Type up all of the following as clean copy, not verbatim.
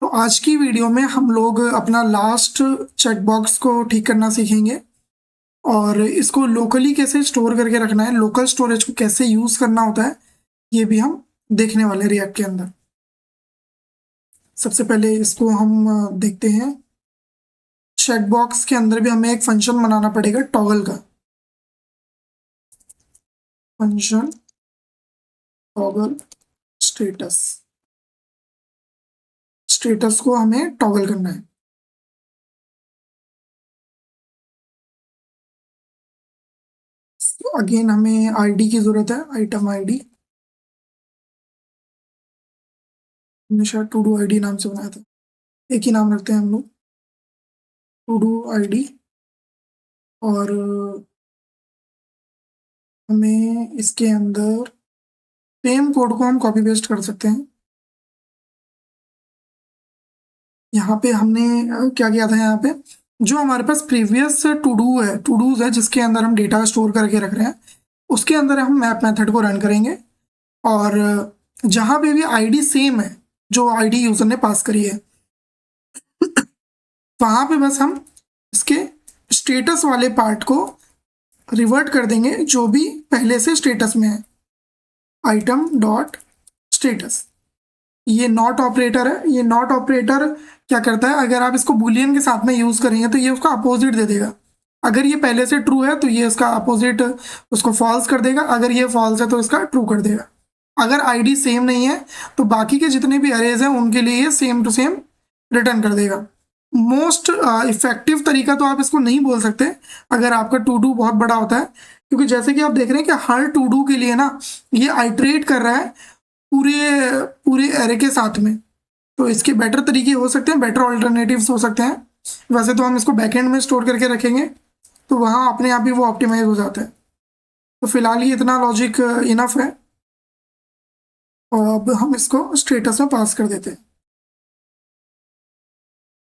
तो आज की वीडियो में हम लोग अपना लास्ट चेक बॉक्स को ठीक करना सीखेंगे और इसको लोकली कैसे स्टोर करके रखना है, लोकल स्टोरेज को कैसे यूज़ करना होता है, ये भी हम देखने वाले हैं रिएक्ट के अंदर। सबसे पहले इसको हम देखते हैं। चेक बॉक्स के अंदर भी हमें एक फंक्शन बनाना पड़ेगा टॉगल का। फंक्शन टॉगल स्टेटस, स्टेटस को हमें टॉगल करना है। अगेन हमें आईडी की ज़रूरत है, आइटम आईडी। हमने शायद टू डू आईडी नाम से बनाया था, एक ही नाम रखते हैं हम लोग, टू डू आईडी। और हमें इसके अंदर सेम कोड को हम कॉपी पेस्ट कर सकते हैं। यहाँ पे हमने क्या किया था, यहाँ पे जो हमारे पास प्रीवियस टू डूज है जिसके अंदर हम डेटा स्टोर करके रख रहे हैं, उसके अंदर हम मैप मेथड को रन करेंगे और जहाँ पे भी आईडी सेम है जो आईडी यूजर ने पास करी है, वहाँ पे बस हम इसके स्टेटस वाले पार्ट को रिवर्ट कर देंगे जो भी पहले से स्टेटस में है, आइटम डॉट स्टेटस। ये नॉट ऑपरेटर है। ये नॉट ऑपरेटर क्या करता है, अगर आप इसको बुलियन के साथ में यूज़ करेंगे तो ये उसका अपोजिट दे देगा। अगर ये पहले से ट्रू है तो ये इसका अपोजिट उसको फॉल्स कर देगा, अगर ये फॉल्स है तो इसका ट्रू कर देगा। अगर आईडी सेम नहीं है तो बाकी के जितने भी अरेज हैं उनके लिए ये सेम टू सेम रिटर्न कर देगा। मोस्ट इफेक्टिव तरीका तो आप इसको नहीं बोल सकते अगर आपका टू डू बहुत बड़ा होता है, क्योंकि जैसे कि आप देख रहे हैं कि हर टू डू के लिए ना ये आइट्रेट कर रहा है पूरे पूरे एरे के साथ में। तो इसके बेटर तरीके हो सकते हैं, बेटर ऑल्टरनेटिव्स हो सकते हैं। वैसे तो हम इसको बैकएंड में स्टोर करके रखेंगे तो वहाँ अपने आप ही वो ऑप्टिमाइज हो जाता है। तो फिलहाल ये इतना लॉजिक इनफ है और अब हम इसको स्टेटस में पास कर देते हैं।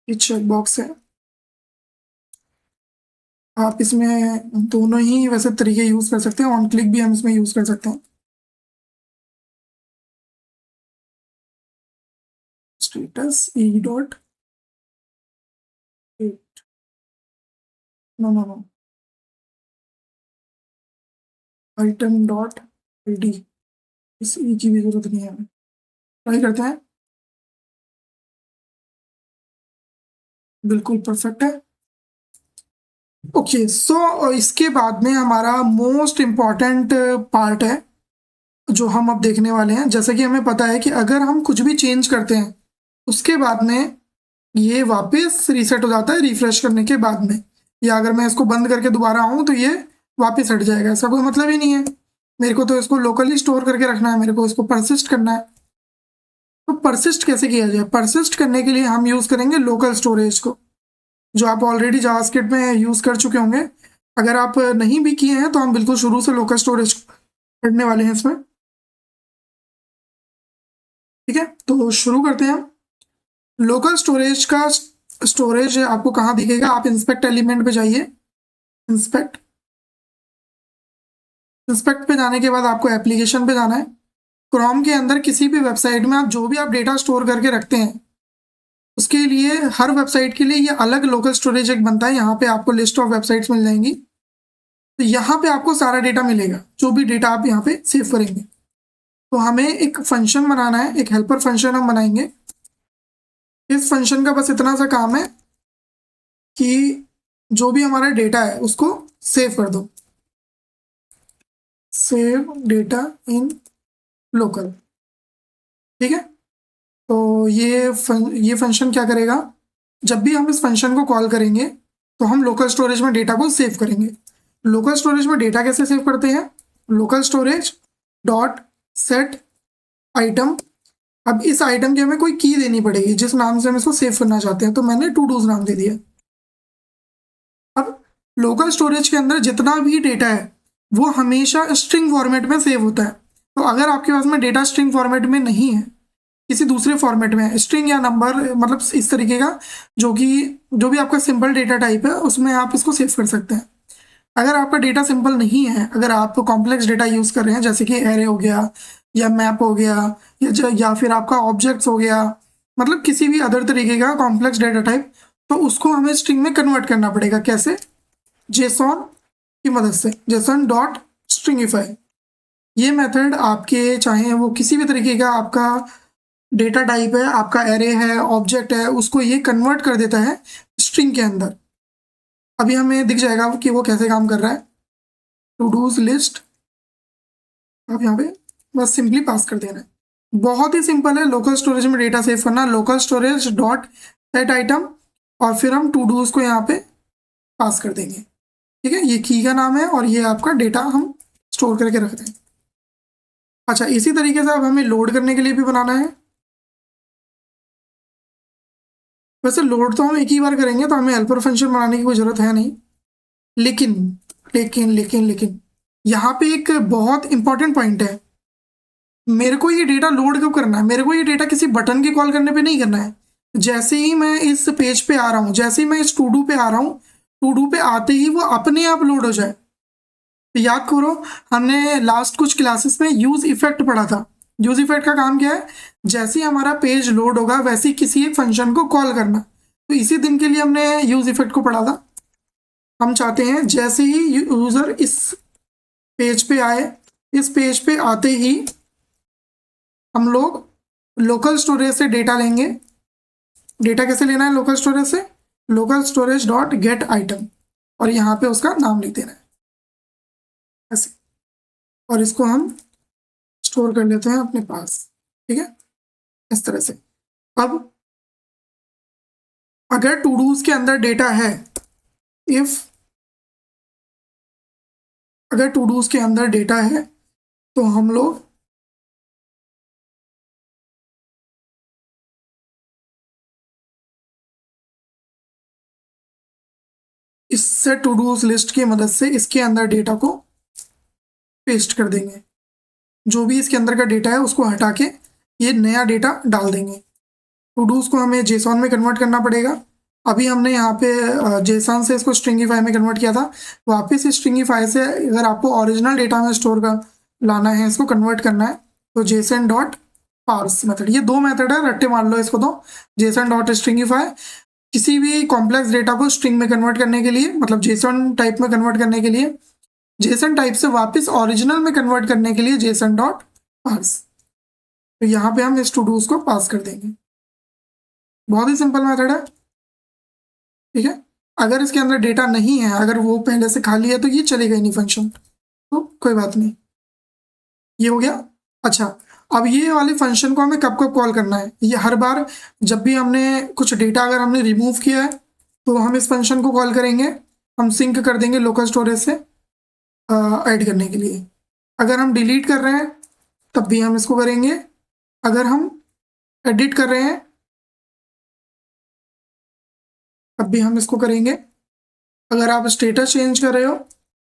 ये चेक बॉक्स है, आप इसमें दोनों ही वैसे तरीके यूज़ कर सकते हैं, ऑन क्लिक भी हम इसमें यूज़ कर सकते हैं। Status E dot no no no item dot ID, इस ई की भी जरूरत नहीं है हमें। ट्राई करते हैं, बिल्कुल परफेक्ट है। ओके सो इसके बाद में हमारा मोस्ट इम्पॉर्टेंट पार्ट है जो हम अब देखने वाले हैं। जैसे कि हमें पता है कि अगर हम कुछ भी चेंज करते हैं उसके बाद में ये वापस रीसेट हो जाता है रिफ्रेश करने के बाद में, या अगर मैं इसको बंद करके दोबारा आऊँ तो ये वापस हट जाएगा। ऐसा कोई मतलब ही नहीं है। मेरे को तो इसको लोकली स्टोर करके रखना है, मेरे को इसको परसिस्ट करना है। तो परसिस्ट कैसे किया जाए? परसिस्ट करने के लिए हम यूज़ करेंगे लोकल स्टोरेज को, जो आप ऑलरेडी जावास्क्रिप्ट में यूज़ कर चुके होंगे। अगर आप नहीं भी किए हैं तो हम बिल्कुल शुरू से लोकल स्टोरेज पढ़ने वाले हैं इसमें। ठीक है, तो शुरू करते हैं हम। लोकल स्टोरेज का स्टोरेज आपको कहाँ दिखेगा? आप इंस्पेक्ट एलिमेंट पे जाइए। इंस्पेक्ट इंस्पेक्ट पे जाने के बाद आपको एप्लीकेशन पे जाना है। क्रोम के अंदर किसी भी वेबसाइट में आप जो भी आप डेटा स्टोर करके रखते हैं उसके लिए हर वेबसाइट के लिए ये अलग लोकल स्टोरेज एक बनता है। यहाँ पे आपको लिस्ट ऑफ वेबसाइट्स मिल जाएंगी, तो यहाँ पे आपको सारा डेटा मिलेगा जो भी डेटा आप यहाँ पे सेव करेंगे। तो हमें एक फंक्शन बनाना है, एक हेल्पर फंक्शन हम बनाएंगे। इस फंक्शन का बस इतना सा काम है कि जो भी हमारा डेटा है उसको सेव कर दो। सेव डेटा इन लोकल, ठीक है। तो ये फंक्शन क्या करेगा, जब भी हम इस फंक्शन को कॉल करेंगे तो हम लोकल स्टोरेज में डेटा को सेव करेंगे। लोकल स्टोरेज में डेटा कैसे सेव करते हैं? Local storage dot set item. अब इस आइटम की हमें कोई की देनी पड़ेगी जिस नाम से हम इसको सेव करना चाहते हैं, तो मैंने टू डूज नाम दे दिया। अब लोकल स्टोरेज के अंदर जितना भी डेटा है वो हमेशा स्ट्रिंग फॉर्मेट में सेव होता है। तो अगर आपके पास में डेटा स्ट्रिंग फॉर्मेट में नहीं है, किसी दूसरे फॉर्मेट में है, स्ट्रिंग या नंबर, मतलब इस तरीके का जो भी आपका सिंपल डेटा टाइप है उसमें आप इसको सेव कर सकते हैं। अगर आपका डेटा सिंपल नहीं है, अगर आप कॉम्प्लेक्स डेटा यूज़ कर रहे हैं जैसे कि एरे हो गया या मैप हो गया या फिर आपका ऑब्जेक्ट्स हो गया मतलब किसी भी अदर तरीके का कॉम्प्लेक्स डेटा टाइप, तो उसको हमें स्ट्रिंग में कन्वर्ट करना पड़ेगा। कैसे? जेसॉन की मदद से, जेसॉन डॉट स्ट्रिंगिफाई। ये मेथड आपके चाहे वो किसी भी तरीके का आपका डेटा टाइप है, आपका एरे है, ऑब्जेक्ट है, उसको ये कन्वर्ट कर देता है स्ट्रिंग के अंदर। अभी हमें दिख जाएगा कि वो कैसे काम कर रहा है। टू डूज लिस्ट, आप यहाँ पे बस सिंपली पास कर देना है। बहुत ही सिंपल है लोकल स्टोरेज में डेटा सेव करना। Local storage dot set item, और फिर हम टू डूज को यहाँ पे पास कर देंगे। ठीक है, ये की का नाम है और ये आपका डेटा हम स्टोर करके रख दें। अच्छा, इसी तरीके से अब हमें लोड करने के लिए भी बनाना है। वैसे लोड तो हम एक ही बार करेंगे, तो हमें हेल्पर फंक्शन बनाने की कोई जरूरत है नहीं। लेकिन लेकिन लेकिन लेकिन यहाँ पे एक बहुत इंपॉर्टेंट पॉइंट है। मेरे को ये डेटा लोड कब करना है? मेरे को ये डेटा किसी बटन की कॉल करने पे नहीं करना है। जैसे ही मैं इस पेज पे आ रहा हूँ, जैसे ही मैं इस टू डू पे आ रहा हूँ, टू डू पे आते ही वो अपने आप लोड हो जाए। तो याद करो, हमने लास्ट कुछ क्लासेस में यूज इफेक्ट पढ़ा था। यूज इफेक्ट का काम क्या है? जैसे ही हमारा पेज लोड होगा वैसे ही किसी एक फंक्शन को कॉल करना। तो इसी दिन के लिए हमने यूज इफेक्ट को पढ़ा था। हम चाहते हैं जैसे ही यूजर इस पेज पे आए, इस पेज पे आते ही हम लोग लोकल स्टोरेज से डेटा लेंगे। डेटा कैसे लेना है लोकल स्टोरेज से? Local storage dot gate item, और यहाँ पे उसका नाम लिख देना है ऐसे, और इसको हम स्टोर कर लेते हैं अपने पास। ठीक है, इस तरह से। अब अगर टू डूज के अंदर डेटा है, इफ अगर टू डूज के अंदर डेटा है, तो हम लोग इससे टू डूज लिस्ट की मदद से इसके अंदर डेटा को पेस्ट कर देंगे। जो भी इसके अंदर का डेटा है उसको हटा के ये नया डेटा डाल देंगे। टू डूज को हमें जेसॉन में कन्वर्ट करना पड़ेगा। अभी हमने यहाँ पे जेसॉन से इसको स्ट्रिंगीफाई में कन्वर्ट किया था। वापस इस स्ट्रिंगीफाई से अगर आपको ओरिजिनल डेटा में स्टोर कर लाना है, इसको कन्वर्ट करना है, तो जेसन डॉट पार्स मेथड, ये दो मेथड है, रट्टे मार लो इसको। तो जेसन डॉट स्ट्रिंगीफाई किसी भी कॉम्प्लेक्स डेटा को स्ट्रिंग में कन्वर्ट करने के लिए, मतलब जेसन टाइप में कन्वर्ट करने के लिए, जेसन टाइप से वापस ओरिजिनल में कन्वर्ट करने के लिए जेसन डॉट पार्स। तो यहाँ पे हम इस टू डूज को पास कर देंगे। बहुत ही सिंपल मेथड है। ठीक है, अगर इसके अंदर डेटा नहीं है, अगर वो पहले से खाली है, तो ये चलेगा ही नहीं फंक्शन, तो कोई बात नहीं। ये हो गया। अच्छा, अब ये वाले फंक्शन को हमें कब कब कॉल करना है? ये हर बार जब भी हमने कुछ डेटा अगर हमने रिमूव किया है, तो हम इस फंक्शन को कॉल करेंगे। हम सिंक कर देंगे लोकल स्टोरेज से ऐड करने के लिए। अगर हम डिलीट कर रहे हैं तब भी हम इसको करेंगे। अगर हम एडिट कर रहे हैं तब भी हम इसको करेंगे। अगर आप स्टेटस चेंज कर रहे हो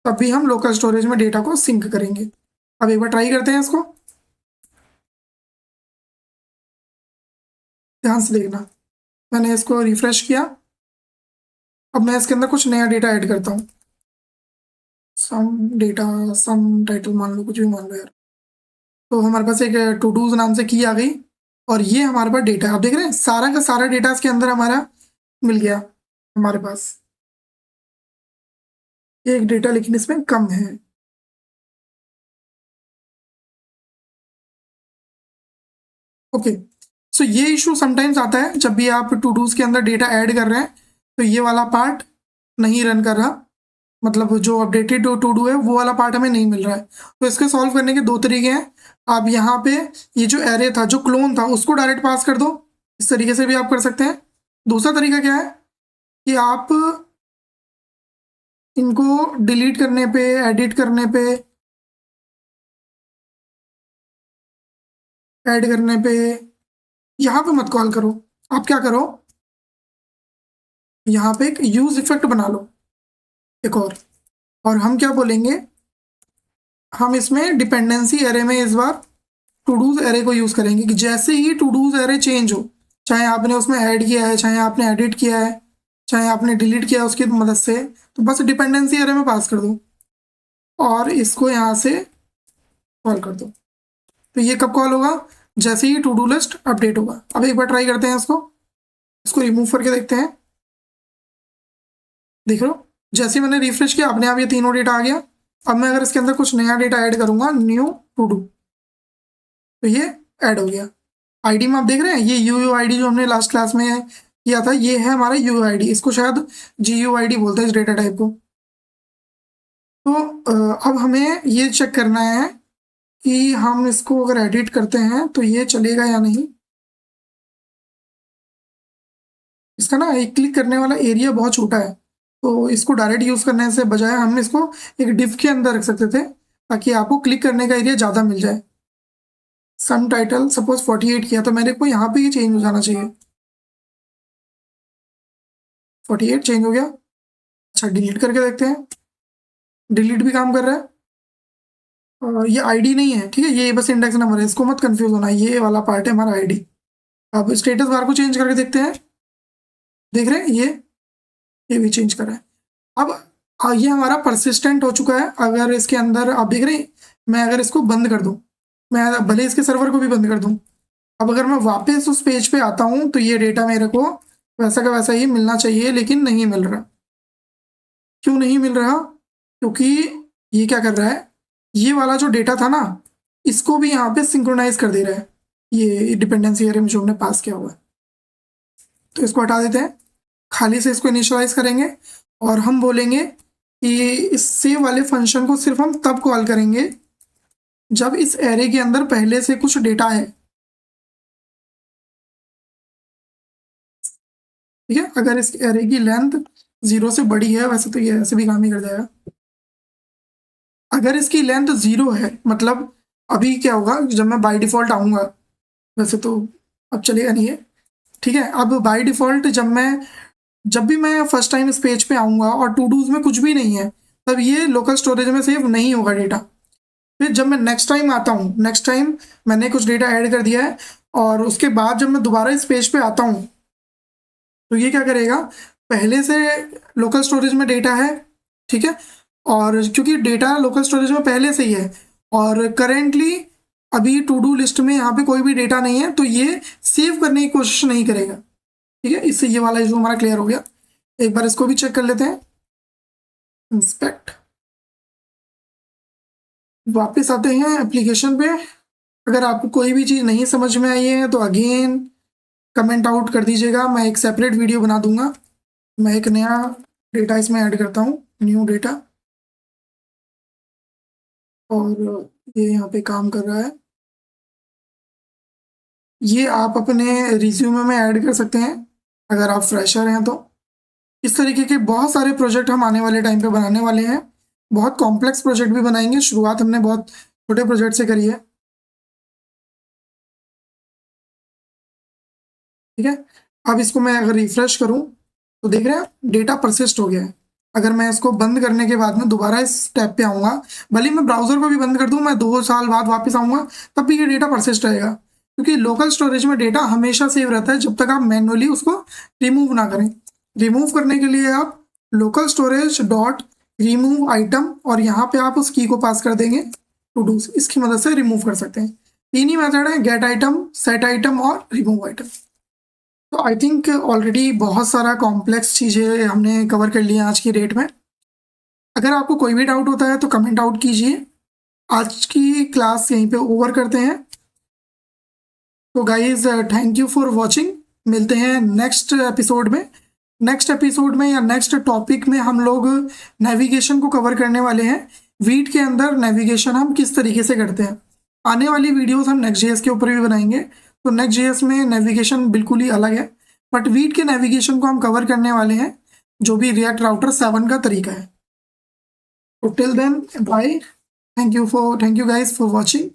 तब भी हम लोकल स्टोरेज में डेटा को सिंक करेंगे। अब एक बार ट्राई करते हैं इसको, ध्यान से देखना। मैंने इसको रिफ्रेश किया। अब मैं इसके अंदर कुछ नया डेटा ऐड करता हूँ। सम डेटा, सम टाइटल मान लो, कुछ भी मान लो यार। तो हमारे पास एक टू डूज नाम से की आ गई, और ये हमारे पास डेटा है। आप देख रहे हैं सारा का सारा डेटा इसके अंदर हमारा मिल गया हमारे पास। एक डेटा लेकिन इसमें कम है। ओके, सो ये इशू समटाइम्स आता है जब भी आप टू डूज के अंदर डेटा ऐड कर रहे हैं, तो ये वाला पार्ट नहीं रन कर रहा, मतलब जो अपडेटेड टू डू है वो वाला पार्ट हमें नहीं मिल रहा है। तो इसके सॉल्व करने के दो तरीके हैं। आप यहाँ पे ये जो एरे था, जो क्लोन था, उसको डायरेक्ट पास कर दो। इस तरीके से भी आप कर सकते हैं। दूसरा तरीका क्या है कि आप इनको डिलीट करने पे, एडिट करने पे, ऐड करने पे, यहाँ पे मत कॉल करो। आप क्या करो, यहाँ पे एक यूज इफेक्ट बना लो एक और हम क्या बोलेंगे, हम इसमें डिपेंडेंसी एरे में इस बार टू डूज एरे को यूज करेंगे कि जैसे ही टू डूज एरे चेंज हो, चाहे आपने उसमें ऐड किया है, चाहे आपने एडिट किया है, चाहे आपने डिलीट किया है उसकी मदद से, तो बस डिपेंडेंसी एरे में पास कर दो और इसको यहाँ से कॉल कर दो। तो ये कब कॉल होगा? जैसे ही टू डू लिस्ट अपडेट होगा। अब एक बार ट्राई करते हैं इसको रिमूव करके देखते हैं। देख लो जैसे ही मैंने रिफ्रेश किया अपने आप ये तीनों डेटा आ गया। अब मैं अगर इसके अंदर कुछ नया डेटा ऐड करूंगा, न्यू टू डू, तो ये ऐड हो गया। आईडी में आप देख रहे हैं ये UUID जो हमने लास्ट क्लास में किया था, ये है हमारा UUID। इसको शायद GUID बोलते हैं इस डेटा टाइप को। तो अब हमें ये चेक करना है कि हम इसको अगर एडिट करते हैं तो ये चलेगा या नहीं। इसका ना एक क्लिक करने वाला एरिया बहुत छोटा है, तो इसको डायरेक्ट यूज़ करने से बजाय हम इसको एक डिव के अंदर रख सकते थे ताकि आपको क्लिक करने का एरिया ज़्यादा मिल जाए। सम टाइटल सपोज 48 किया तो मेरे को यहाँ पे ये चेंज हो जाना चाहिए। 48 चेंज हो गया। अच्छा डिलीट करके देखते हैं। डिलीट भी काम कर रहा है। ये आईडी नहीं है, ठीक है, ये बस इंडेक्स नंबर है, इसको मत कंफ्यूज होना, ये वाला पार्ट है हमारा आईडी। अब स्टेटस बार को चेंज करके देखते हैं। देख रहे हैं ये भी चेंज कर रहा है। अब ये हमारा परसिस्टेंट हो चुका है। अगर इसके अंदर आप देख रहे हैं, मैं अगर इसको बंद कर दूं, मैं भले इसके सर्वर को भी बंद कर दूं, अब अगर मैं वापस उस पेज पे आता हूं तो ये डेटा मेरे को वैसा का वैसा ही मिलना चाहिए, लेकिन नहीं मिल रहा। क्यों नहीं मिल रहा? क्योंकि ये क्या कर रहा है, ये वाला जो डेटा था ना, इसको भी यहाँ पे सिंक्रोनाइज कर दे रहा है, ये डिपेंडेंसी एरिया में जो हमने पास किया हुआ है। तो इसको हटा देते हैं, खाली से इसको इनिशियलाइज करेंगे और हम बोलेंगे कि इस सेव वाले फंक्शन को सिर्फ हम तब कॉल करेंगे जब इस एरे के अंदर पहले से कुछ डेटा है। ठीक है, अगर इस एरे की लेंथ 0 से बड़ी है, वैसे तो ये ऐसे भी काम ही कर जाएगा। अगर इसकी लेंथ 0 है, मतलब अभी क्या होगा जब मैं बाय डिफॉल्ट आऊँगा, वैसे तो अब चलेगा नहीं है, ठीक है। अब बाय डिफॉल्ट जब भी मैं फर्स्ट टाइम इस पेज पे आऊँगा और टू डूज में कुछ भी नहीं है, तब ये लोकल स्टोरेज में सेव नहीं होगा डेटा। फिर जब मैं नेक्स्ट टाइम आता हूँ, नेक्स्ट टाइम मैंने कुछ डेटा ऐड कर दिया है और उसके बाद जब मैं दोबारा इस पेज पे आता हूँ तो ये क्या करेगा, पहले से लोकल स्टोरेज में डेटा है, ठीक है, और क्योंकि डेटा लोकल स्टोरेज में पहले से ही है और करेंटली अभी टू डू लिस्ट में यहाँ पे कोई भी डेटा नहीं है, तो ये सेव करने की कोशिश नहीं करेगा। ठीक है, इससे ये वाला इशू हमारा क्लियर हो गया। एक बार इसको भी चेक कर लेते हैं। इंस्पेक्ट, वापस आते हैं एप्लीकेशन पे। अगर आपको कोई भी चीज़ नहीं समझ में आई है तो अगेन कमेंट आउट कर दीजिएगा, मैं एक सेपरेट वीडियो बना दूंगा। मैं एक नया डेटा इसमें ऐड करता हूँ, न्यू डेटा, और ये यहाँ पे काम कर रहा है। ये आप अपने रिज्यूमे में ऐड कर सकते हैं अगर आप फ्रेशर हैं तो। इस तरीके के बहुत सारे प्रोजेक्ट हम आने वाले टाइम पे बनाने वाले हैं। बहुत कॉम्प्लेक्स प्रोजेक्ट भी बनाएंगे, शुरुआत हमने बहुत छोटे प्रोजेक्ट से करी है। ठीक है, अब इसको मैं अगर रिफ्रेश करूं तो देख रहे हैं डेटा परसिस्ट हो गया है। अगर मैं इसको बंद करने के बाद में दोबारा इस टैब पे आऊँगा, भले ही मैं ब्राउज़र को भी बंद कर दूँ, मैं 2 साल बाद वापस आऊँगा तब भी ये डेटा परसिस्ट रहेगा, क्योंकि लोकल स्टोरेज में डेटा हमेशा सेव रहता है जब तक आप मैनुअली उसको रिमूव ना करें। रिमूव करने के लिए आप local storage dot remove item और यहाँ पे आप उस की को पास कर देंगे टू डू, इसकी मदद से रिमूव कर सकते हैं। 3 ही मेथड है, गेट आइटम, सेट आइटम और रिमूव आइटम। तो आई थिंक ऑलरेडी बहुत सारा कॉम्प्लेक्स चीज़ें हमने कवर कर लिया आज की डेट में। अगर आपको कोई भी डाउट होता है तो कमेंट आउट कीजिए। आज की क्लास यहीं पे ओवर करते हैं। तो guys thank you for watching. मिलते हैं नेक्स्ट एपिसोड में। नेक्स्ट एपिसोड में या नेक्स्ट टॉपिक में हम लोग नेविगेशन को कवर करने वाले हैं। वीट के अंदर नेविगेशन हम किस तरीके से करते हैं। आने वाली वीडियोस हम नेक्स्ट.js के ऊपर भी बनाएंगे। तो नेक्स्ट.js में नेविगेशन बिल्कुल ही अलग है, बट वीट के नेविगेशन को हम कवर करने वाले हैं, जो भी रिएक्ट राउटर 7 का तरीका है। तो till then bye, thank you guys for watching.